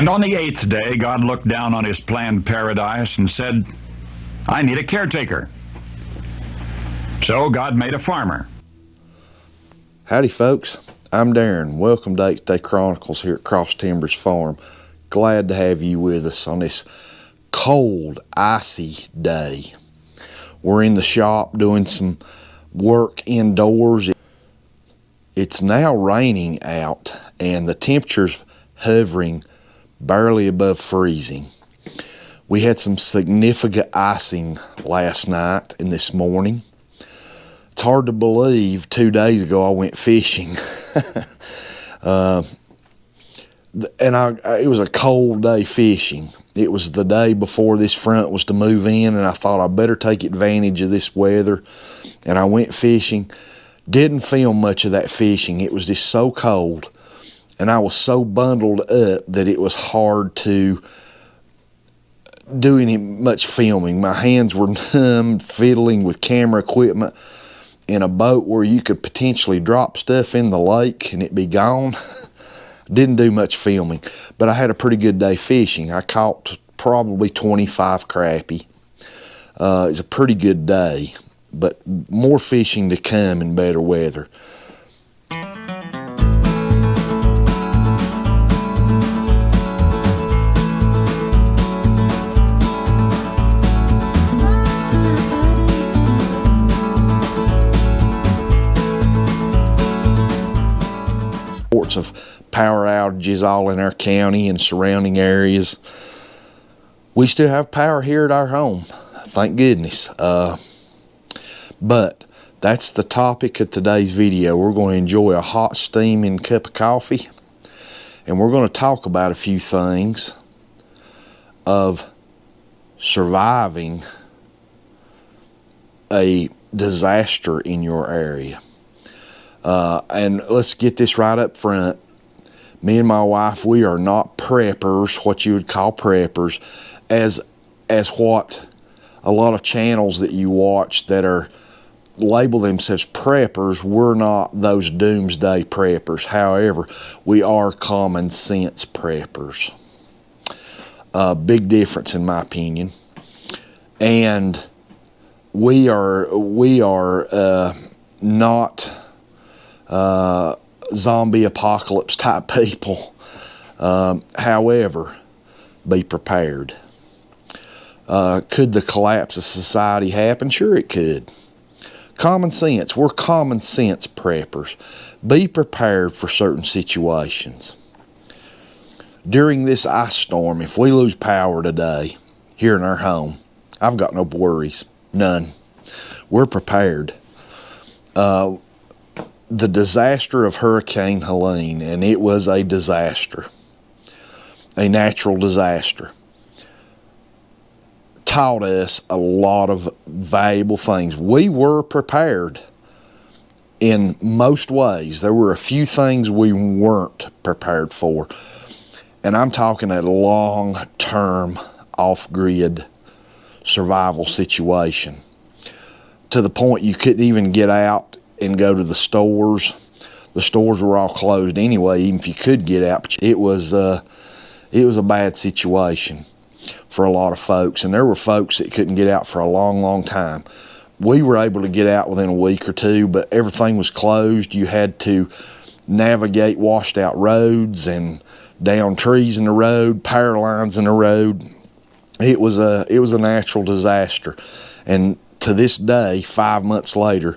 And on the 8th day, God looked down on his planned paradise and said, I need a caretaker. So God made a farmer. Howdy folks, I'm Darren. Welcome to 8th Day Chronicles here at Cross Timbers Farm. Glad to have you with us on this cold, icy day. We're in the shop doing some work indoors. It's now raining out and the temperature's hovering barely above freezing. We had some significant icing last night and this morning. It's hard to believe 2 days ago I went fishing. It was a cold day fishing. It was the day before this front was to move in, and I thought I better take advantage of this weather. And I went fishing. Didn't film much of that fishing. It was just so cold, and I was so bundled up that it was hard to do any much filming. My hands were numb, fiddling with camera equipment in a boat where you could potentially drop stuff in the lake and it'd be gone. Didn't do much filming, but I had a pretty good day fishing. I caught probably 25 crappie. It was a pretty good day, but more fishing to come in better weather. Reports of power outages all in our county and surrounding areas. We still have power here at our home, thank goodness. But that's the topic of today's video. We're going to enjoy a hot steaming cup of coffee, and we're going to talk about a few things of surviving a disaster in your area. And let's get this right up front. Me and my wife, we are not preppers, what you would call preppers, as what a lot of channels that you watch that are label themselves preppers. We're not those doomsday preppers. However, we are common sense preppers. Big difference in my opinion. And we are not zombie apocalypse type people. However, be prepared. Could the collapse of society happen? Sure it could. Common sense. We're common sense preppers. Be prepared for certain situations. During this ice storm, if we lose power today here in our home, I've got no worries. None. We're prepared. The disaster of Hurricane Helen, and it was a disaster, a natural disaster, taught us a lot of valuable things. We were prepared in most ways. There were a few things we weren't prepared for, and I'm talking a long-term, off-grid survival situation, to the point you couldn't even get out and go to the stores. The stores were all closed anyway, even if you could get out. But it was a bad situation for a lot of folks, and there were folks that couldn't get out for a long time. We were able to get out within a week or two, but everything was closed. You had to navigate washed out roads and down trees in the road, power lines in the road. It was a natural disaster, and to this day, 5 months later,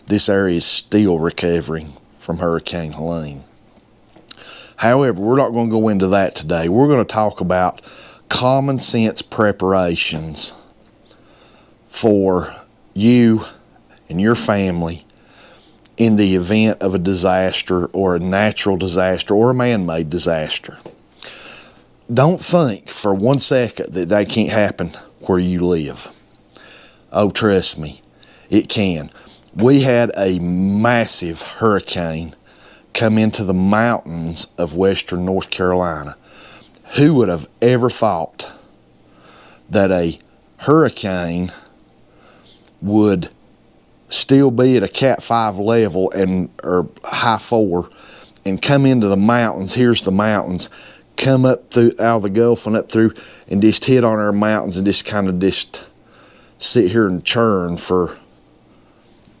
this area is still recovering from Hurricane Helen. However, we're not going to go into that today. We're going to talk about common sense preparations for you and your family in the event of a disaster or a natural disaster or a man-made disaster. Don't think for 1 second that they can't happen where you live. Oh, trust me, it can. We had a massive hurricane come into the mountains of western North Carolina. Who would have ever thought that a hurricane would still be at a Cat 5 level or high 4 and come into the mountains? Here's the mountains, come up through out of the Gulf and up through and just hit on our mountains and just kind of just sit here and churn for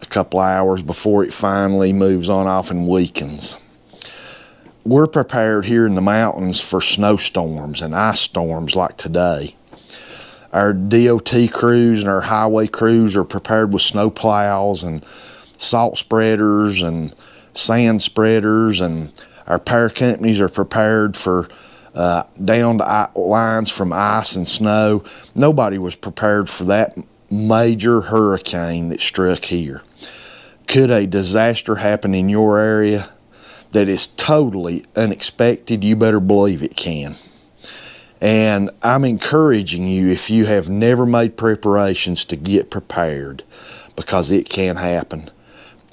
a couple hours before it finally moves on off and weakens. We're prepared here in the mountains for snowstorms and ice storms like today. Our DOT crews and our highway crews are prepared with snow plows and salt spreaders and sand spreaders, and our power companies are prepared for down to lines from ice and snow. Nobody was prepared for that major hurricane that struck here. Could a disaster happen in your area that is totally unexpected? You better believe it can. And I'm encouraging you, if you have never made preparations, to get prepared, because it can happen.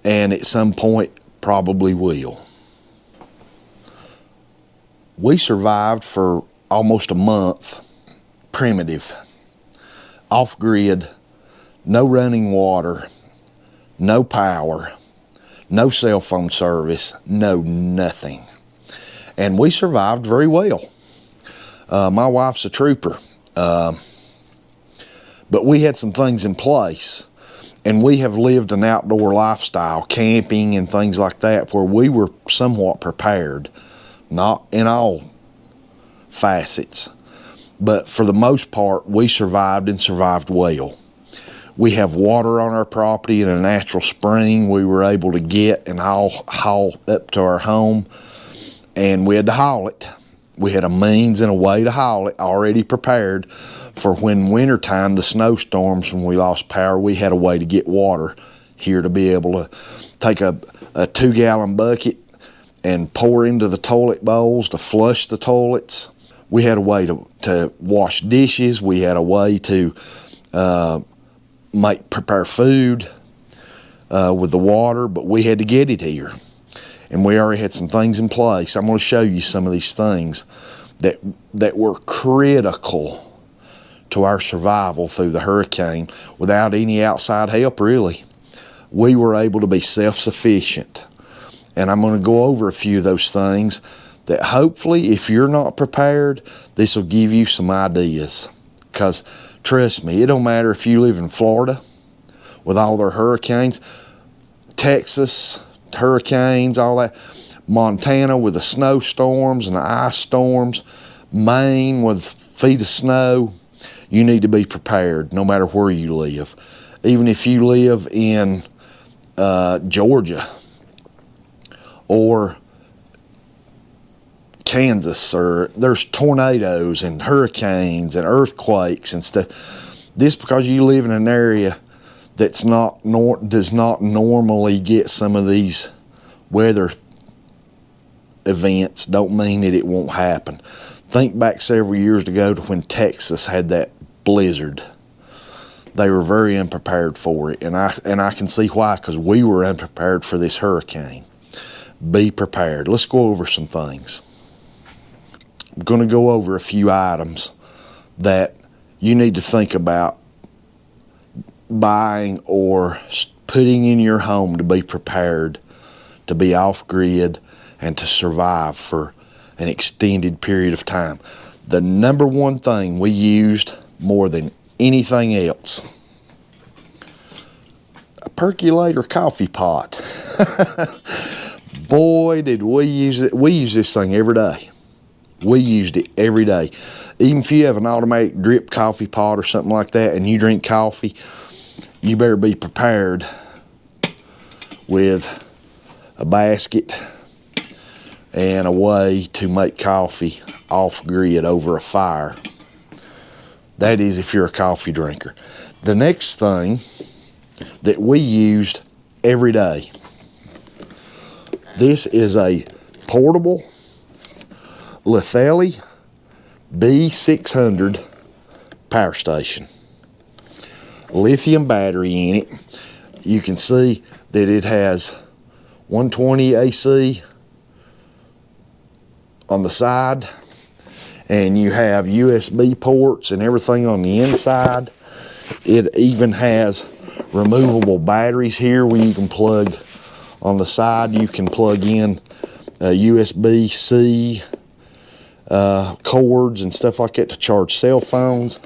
And at some point, probably will. We survived for almost a month, primitive, off-grid, no running water, no power, no cell phone service, no nothing. And we survived very well. My wife's a trooper, but we had some things in place, and we have lived an outdoor lifestyle, camping and things like that, where we were somewhat prepared, not in all facets, but for the most part, we survived and survived well. We have water on our property in a natural spring we were able to get and haul up to our home, and we had to haul it. We had a means and a way to haul it already prepared for when wintertime, the snowstorms, when we lost power, we had a way to get water here to be able to take a 2-gallon bucket and pour into the toilet bowls to flush the toilets. We had a way to wash dishes. We had a way to prepare food with the water, but we had to get it here. And we already had some things in place. I'm going to show you some of these things that were critical to our survival through the hurricane without any outside help, really. We were able to be self-sufficient. And I'm going to go over a few of those things that hopefully, if you're not prepared, this will give you some ideas. Because trust me, it don't matter if you live in Florida with all their hurricanes, Texas, hurricanes, all that, Montana with the snowstorms and the ice storms, Maine with feet of snow. You need to be prepared no matter where you live. Even if you live in Georgia or Kansas, or there's tornadoes and hurricanes and earthquakes and stuff. This because you live in an area that's does not normally get some of these weather events don't mean that it won't happen. Think back several years ago to when Texas had that blizzard. They were very unprepared for it, and I can see why, because we were unprepared for this hurricane. Be prepared. Let's go over some things. I'm going to go over a few items that you need to think about buying or putting in your home to be prepared to be off-grid and to survive for an extended period of time. The number one thing we used more than anything else, a percolator coffee pot. Boy, did we use it. We use this thing every day. We used it every day. Even if you have an automatic drip coffee pot or something like that and you drink coffee, you better be prepared with a basket and a way to make coffee off-grid over a fire. That is if you're a coffee drinker. The next thing that we used every day, this is a portable Lithelli B600 power station. Lithium battery in it. You can see that it has 120 AC on the side, and you have USB ports and everything on the inside. It even has removable batteries here where you can plug on the side. You can plug in a USB-C cords and stuff like that to charge cell phones.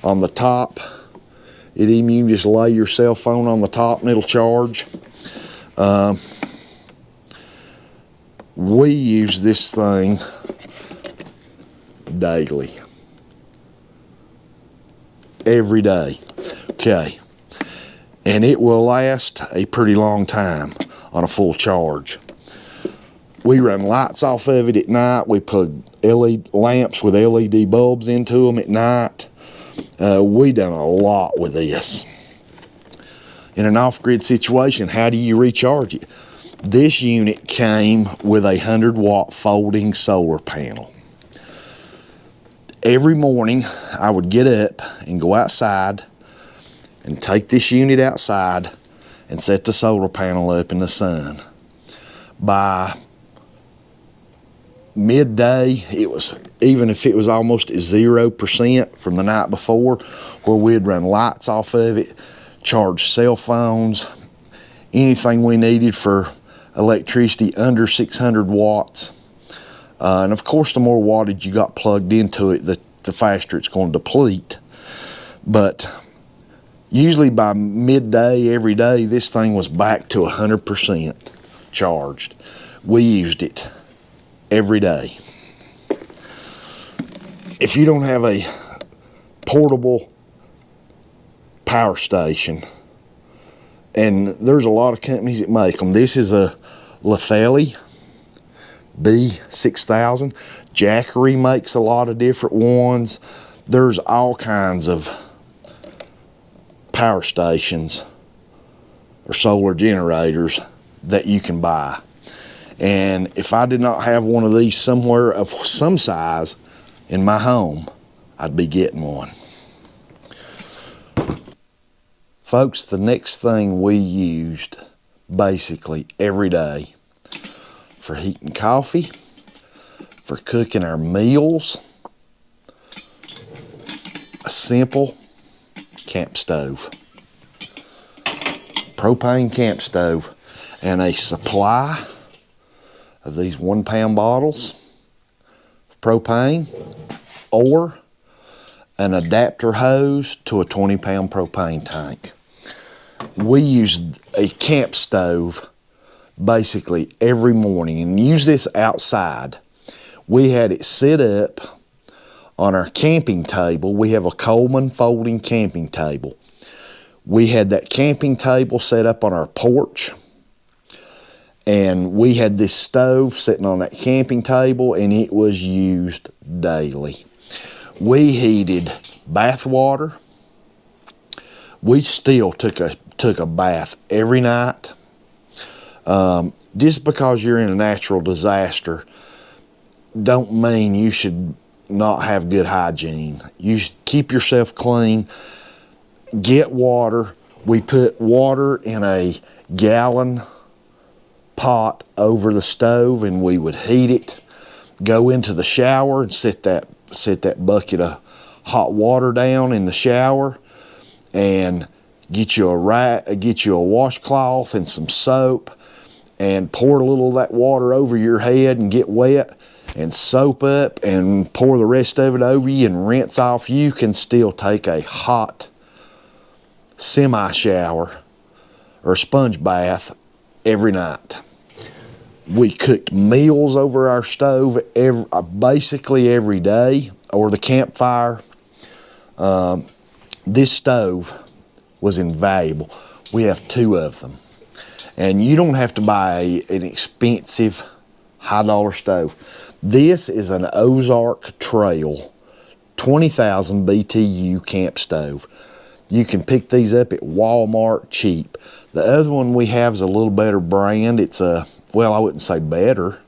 On the top, you can just lay your cell phone on the top and it'll charge. We use this thing daily. Every day. Okay. And it will last a pretty long time on a full charge. We run lights off of it at night. We put LED lamps with LED bulbs into them at night. We done a lot with this. In an off-grid situation, how do you recharge it? This unit came with a 100-watt folding solar panel. Every morning, I would get up and go outside and take this unit outside and set the solar panel up in the sun. By midday, even if it was almost at 0% from the night before, where we'd run lights off of it, charge cell phones, anything we needed for electricity under 600 watts. And of course, the more wattage you got plugged into it, the faster it's going to deplete. But usually by midday every day, this thing was back to 100% charged. We used it every day. If you don't have a portable power station, and there's a lot of companies that make them. This is a Lefeli B6000. Jackery makes a lot of different ones. There's all kinds of power stations or solar generators that you can buy. And if I did not have one of these somewhere of some size in my home, I'd be getting one. Folks, the next thing we used basically every day for heating coffee, for cooking our meals, a simple camp stove. Propane camp stove, and a supply of these 1-pound bottles of propane, or an adapter hose to a 20-pound propane tank. We used a camp stove basically every morning and use this outside. We had it set up on our camping table. We have a Coleman folding camping table. We had that camping table set up on our porch, and we had this stove sitting on that camping table, and it was used daily. We heated bath water. We still took a bath every night. Just because you're in a natural disaster don't mean you should not have good hygiene. You should keep yourself clean. Get water. We put water in a gallon pot over the stove, and we would heat it. Go into the shower and set that bucket of hot water down in the shower, and get you a washcloth and some soap, and pour a little of that water over your head and get wet, and soap up and pour the rest of it over you and rinse off. You can still take a hot semi-shower or sponge bath every night. We cooked meals over our stove basically every day, or the campfire. This stove was invaluable. We have 2 of them. And you don't have to buy an expensive high-dollar stove. This is an Ozark Trail 20,000 BTU camp stove. You can pick these up at Walmart cheap. The other one we have is a little better brand. It's a, well, I wouldn't say better,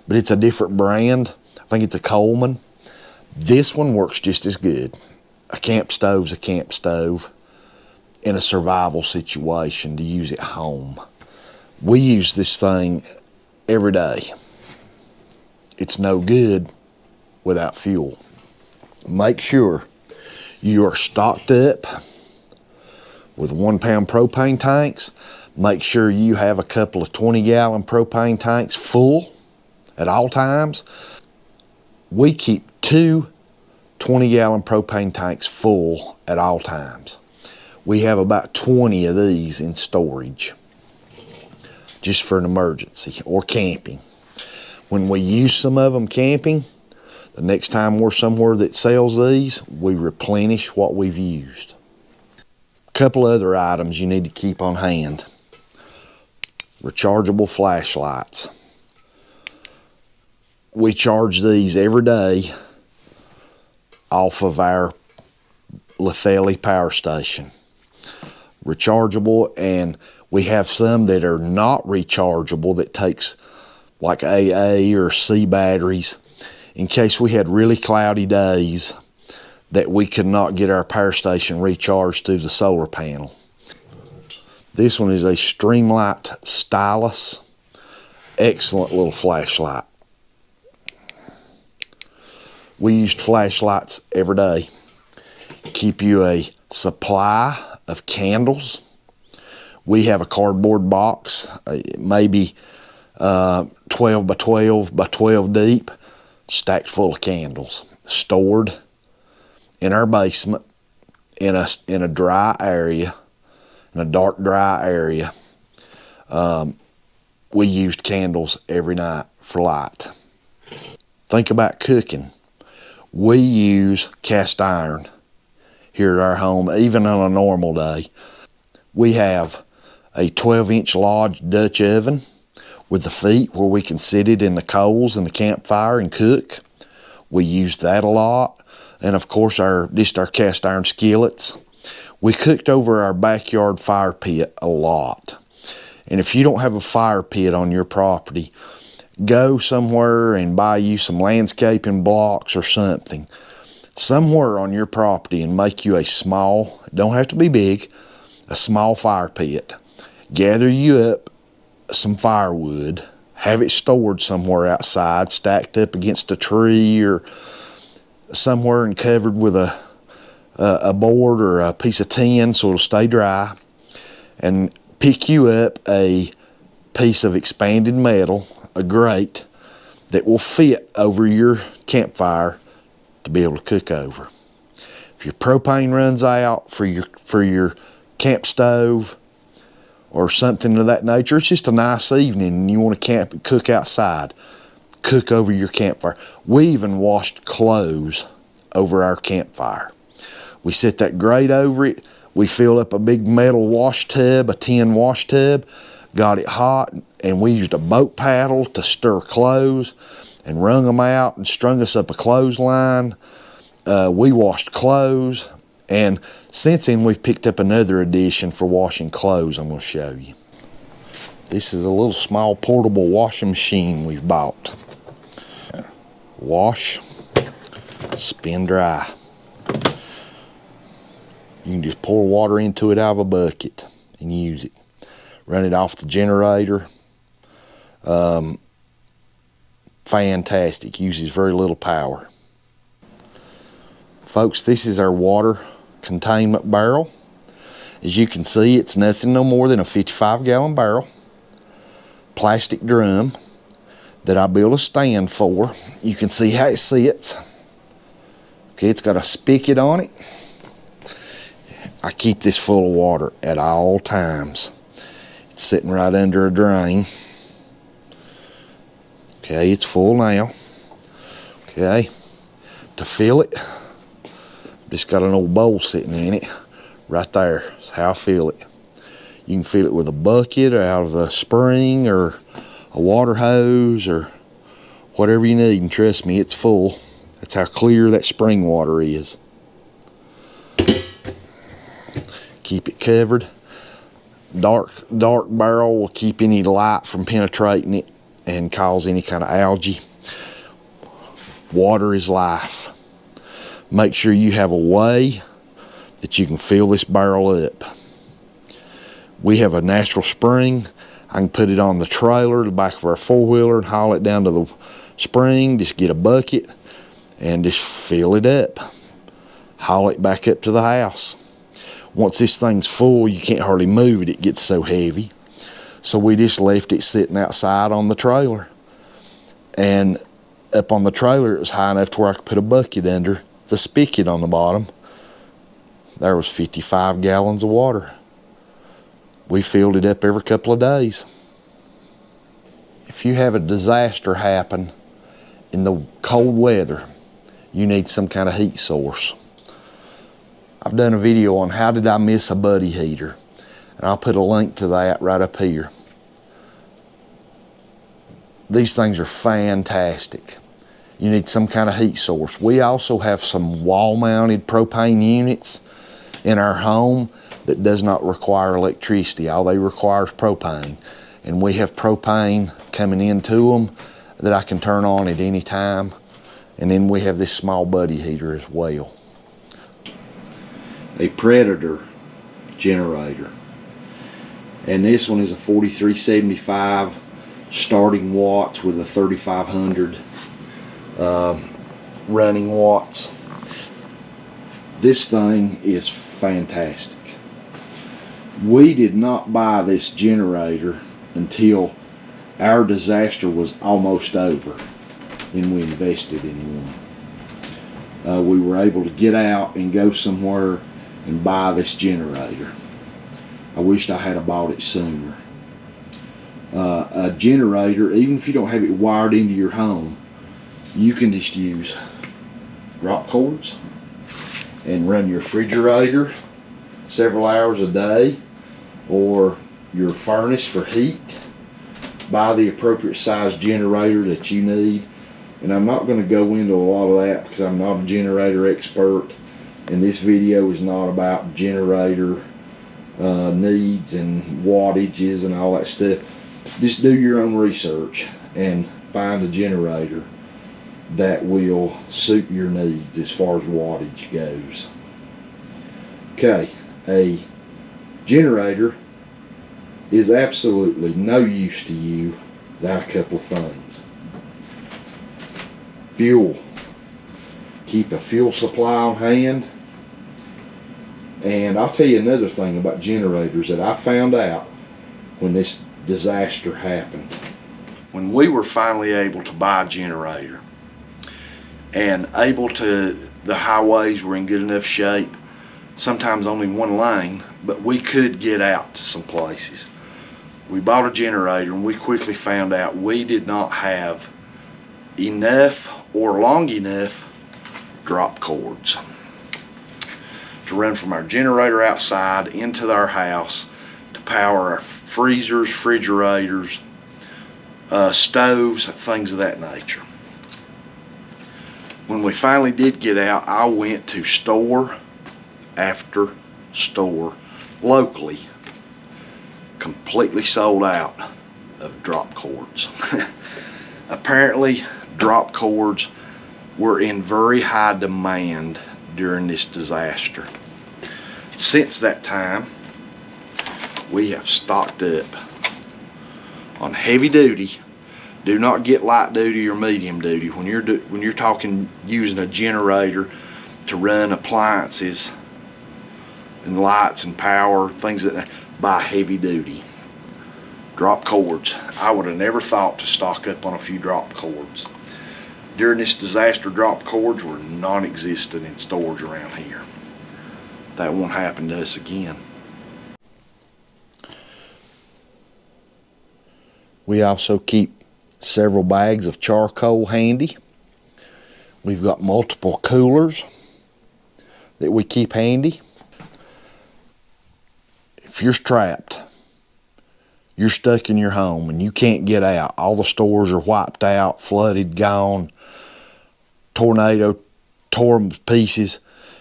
but it's a different brand. I think it's a Coleman. This one works just as good. A camp stove's a camp stove in a survival situation to use at home. We use this thing every day. It's no good without fuel. Make sure you are stocked up with 1-pound propane tanks. Make sure you have a couple of 20-gallon propane tanks full at all times. We keep 2 20-gallon propane tanks full at all times. We have about 20 of these in storage, just for an emergency or camping. When we use some of them camping, the next time we're somewhere that sells these, we replenish what we've used. A couple other items you need to keep on hand. Rechargeable flashlights. We charge these every day off of our Lethelli power station. Rechargeable, and we have some that are not rechargeable that takes like AA or C batteries in case we had really cloudy days that we could not get our power station recharged through the solar panel. This one is a Streamlight Stylus. Excellent little flashlight. We used flashlights every day. Keep you a supply of candles. We have a cardboard box, maybe 12 by 12 by 12 deep, stacked full of candles, stored in our basement in a dry area, in a dark, dry area. We used candles every night for light. Think about cooking. We use cast iron here at our home, even on a normal day. We have a 12-inch Lodge Dutch oven with the feet where we can sit it in the coals and the campfire and cook. We used that a lot. And of course, our cast iron skillets. We cooked over our backyard fire pit a lot. And if you don't have a fire pit on your property, go somewhere and buy you some landscaping blocks or something. Somewhere on your property and make you a small, don't have to be big, a small fire pit. Gather you up some firewood, have it stored somewhere outside, stacked up against a tree or somewhere and covered with a board or a piece of tin so it'll stay dry. And pick you up a piece of expanded metal, a grate, that will fit over your campfire to be able to cook over. If your propane runs out for your camp stove or something of that nature, it's just a nice evening and you want to camp and cook outside, cook over your campfire. We even washed clothes over our campfire. We set that grate over it. We filled up a big metal wash tub, a tin wash tub, got it hot, and we used a boat paddle to stir clothes and wrung them out and strung us up a clothesline. We washed clothes, and since then we've picked up another addition for washing clothes I'm going to show you. This is a little small portable washing machine we've bought. Wash, spin dry. You can just pour water into it out of a bucket and use it. Run it off the generator. Fantastic, uses very little power. Folks, this is our water containment barrel. As you can see, it's nothing no more than a 55-gallon barrel. Plastic drum that I built a stand for. You can see how it sits. Okay, it's got a spigot on it. I keep this full of water at all times. It's sitting right under a drain. Okay, it's full now. Okay, to fill it, just got an old bowl sitting in it. Right there is how I fill it. You can fill it with a bucket or out of the spring or a water hose or whatever you need, and trust me, it's full. That's how clear that spring water is. Keep it covered. Dark barrel will keep any light from penetrating it and cause any kind of algae. Water is life. Make sure you have a way that you can fill this barrel up. We have a natural spring. I can put it on the trailer, the back of our four-wheeler, and haul it down to the spring. Just get a bucket and just fill it up. Haul it back up to the house. Once this thing's full, you can't hardly move it. It gets so heavy. So we just left it sitting outside on the trailer. And up on the trailer, it was high enough to where I could put a bucket under the spigot on the bottom. There was 55 gallons of water. We filled it up every couple of days. If you have a disaster happen in the cold weather, you need some kind of heat source. I've done a video on how did I miss a buddy heater, and I'll put a link to that right up here. These things are fantastic. You need some kind of heat source. We also have some wall-mounted propane units in our home that does not require electricity. All they require is propane. And we have propane coming into them that I can turn on at any time. And then we have this small buddy heater as well. A Predator generator. And this one is a 4375 starting watts with a 3500 running watts. This thing is fantastic. We did not buy this generator until our disaster was almost over. Then we invested in one. We were able to get out and go somewhere and buy this generator. I wished I had bought it sooner. A generator, even if you don't have it wired into your home, you can just use drop cords and run your refrigerator several hours a day, or your furnace for heat. Buy the appropriate size generator that you need. And I'm not going to go into a lot of that because I'm not a generator expert, and this video is not about generator needs and wattages and all that stuff. Just do your own research and find a generator that will suit your needs as far as wattage goes. Okay, a generator is absolutely no use to you without a couple of things. Fuel. Keep a fuel supply on hand. And I'll tell you another thing about generators that I found out when this disaster happened. When we were finally able to buy a generator and the highways were in good enough shape, sometimes only one lane, but we could get out to some places. We bought a generator and we quickly found out we did not have enough or long enough drop cords to run from our generator outside into our house to power our freezers, refrigerators, stoves, things of that nature. When we finally did get out, I went to store after store locally, completely sold out of drop cords. Apparently, drop cords were in very high demand during this disaster. Since that time, we have stocked up on heavy duty. Do not get light duty or medium duty. When you're talking using a generator to run appliances and lights and power, things that buy heavy duty. Drop cords. I would have never thought to stock up on a few drop cords. During this disaster, drop cords were non-existent in stores around here. That won't happen to us again. We also keep several bags of charcoal handy. We've got multiple coolers that we keep handy. If you're trapped, you're stuck in your home and you can't get out, all the stores are wiped out, flooded, gone, tornado tore them to pieces,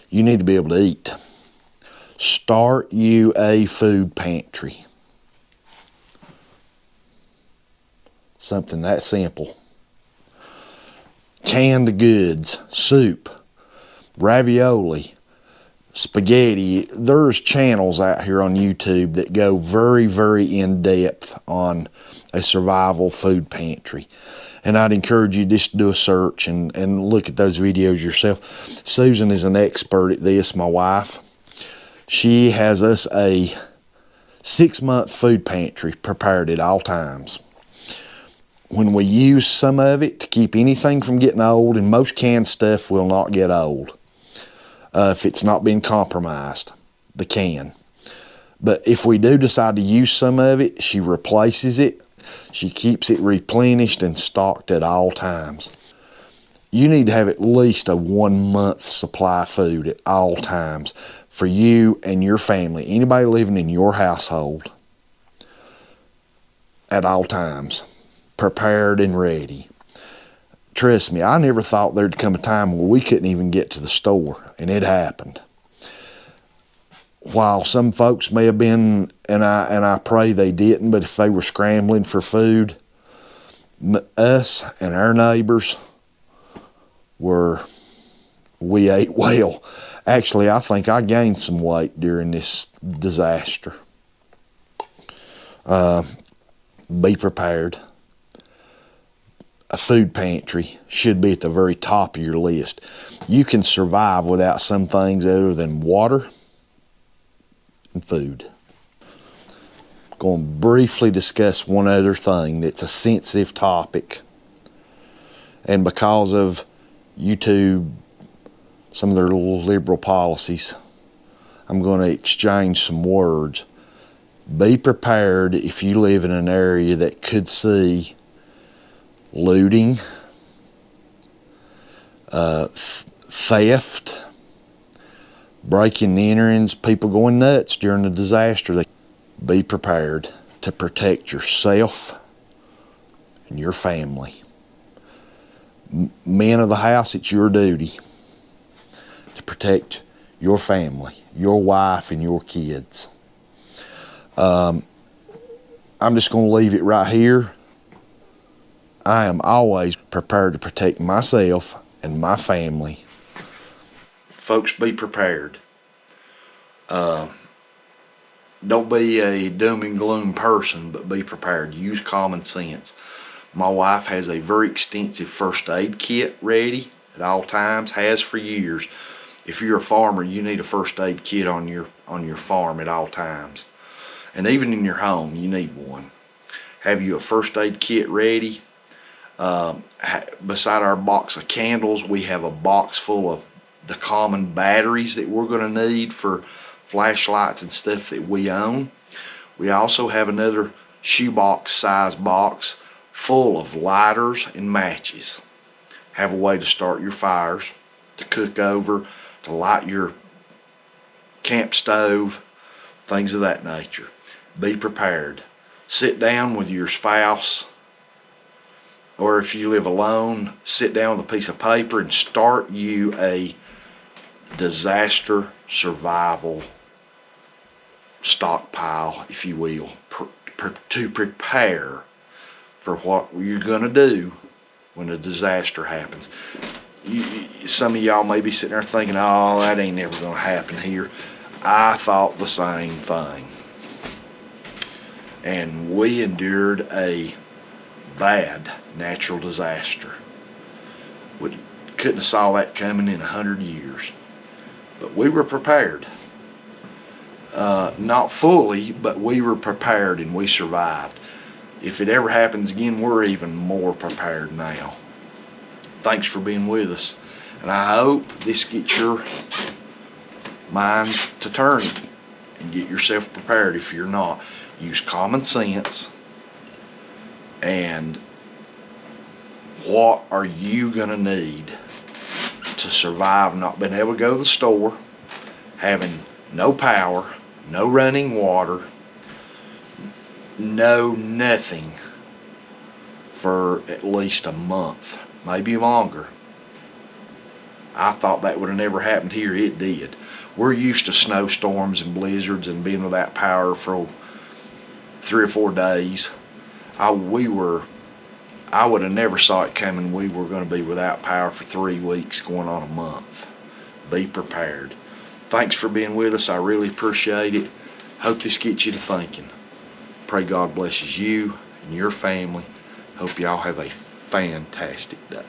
you need to be able to eat. Start you a food pantry. Something that simple. Canned goods, soup, ravioli, spaghetti. There's channels out here on YouTube that go very, very in depth on a survival food pantry. And I'd encourage you just to do a search and look at those videos yourself. Susan is an expert at this, my wife. She has us a 6-month food pantry prepared at all times. when we use some of it to keep anything from getting old, and most canned stuff will not get old if it's not been compromised, the can. But if we do decide to use some of it, she replaces it. She keeps it replenished and stocked at all times. You need to have at least a 1 month supply of food at all times for you and your family, anybody living in your household, at all times, prepared and ready. Trust me, I never thought there'd come a time where we couldn't even get to the store, and it happened. While some folks may have been, and I pray they didn't, but if they were scrambling for food, us and our neighbors we ate well. Actually, I think I gained some weight during this disaster. Be prepared. A food pantry should be at the very top of your list. You can survive without some things other than water and food. I'm going to briefly discuss one other thing that's a sensitive topic. And because of YouTube, some of their little liberal policies, I'm going to exchange some words. Be prepared if you live in an area that could see looting, theft, breaking and enterings, people going nuts during the disaster. Be prepared to protect yourself and your family. Men of the house, it's your duty to protect your family, your wife, and your kids. I'm just going to leave it right here. I am always prepared to protect myself and my family. Folks, be prepared. Don't be a doom and gloom person, but be prepared. Use common sense. My wife has a very extensive first aid kit ready at all times, has for years. If you're a farmer, you need a first aid kit on your farm at all times. And even in your home, you need one. Have you a first aid kit ready? Beside our box of candles, we have a box full of the common batteries that we're going to need for flashlights and stuff that we own. We also have another shoebox size box full of lighters and matches. Have a way to start your fires, to cook over, to light your camp stove, things of that nature. Be prepared. Sit down with your spouse, or if you live alone, sit down with a piece of paper and start you a disaster survival stockpile, if you will, to prepare for what you're going to do when a disaster happens. Some of y'all may be sitting there thinking, oh, that ain't never going to happen here. I thought the same thing. And we endured a bad natural disaster. We couldn't have saw that coming in 100 years. But we were prepared. Not fully, but we were prepared and we survived. If it ever happens again, we're even more prepared now. Thanks for being with us. And I hope this gets your mind to turning and get yourself prepared if you're not. Use common sense. And what are you going to need to survive not being able to go to the store, having no power, no running water, no nothing for at least a month, maybe longer? I thought that would have never happened here. It did. We're used to snowstorms and blizzards and being without power for 3 or 4 days. I would have never saw it coming. We were going to be without power for 3 weeks, going on a month. Be prepared. Thanks for being with us. I really appreciate it. Hope this gets you to thinking. Pray God blesses you and your family. Hope y'all have a fantastic day.